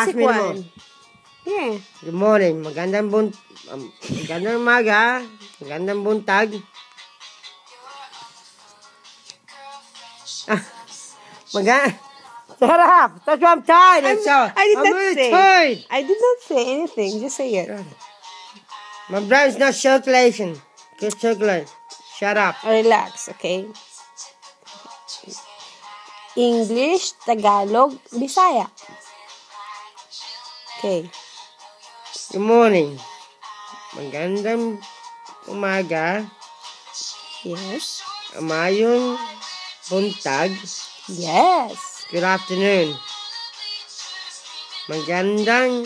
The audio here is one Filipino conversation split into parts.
basic one. Yeah. Good morning. Magandang umaga. Magandang buntag. Shut up! That's what I'm tired. I did not say anything. Just say it. My brain's not circulation. Just circulate. Shut up. Relax, okay? English, Tagalog, Bisaya. Okay. Good morning. Magandang umaga. Yes. Mayong buntag. Yes. Good afternoon. Magandang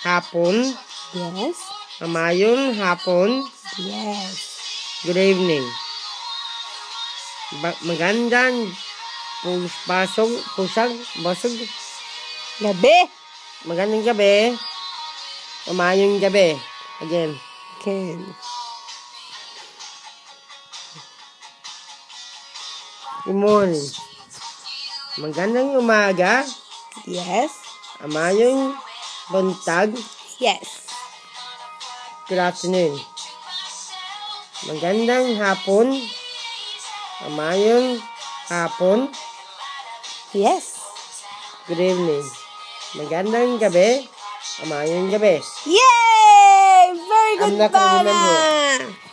hapon. Yes. Mayong hapon. Yes. Good evening. Magandang basog. Gabi. Magandang gabi. Mayong gabi. Again. Okay. Good morning. Magandang umaga. Yes. Mayong buntag. Yes. Good afternoon. Magandang hapon. Mayong hapon. Yes. Good evening. Magandang gabi. Mayong gabi. Yay! Very good, I'm not gonna remember Bana!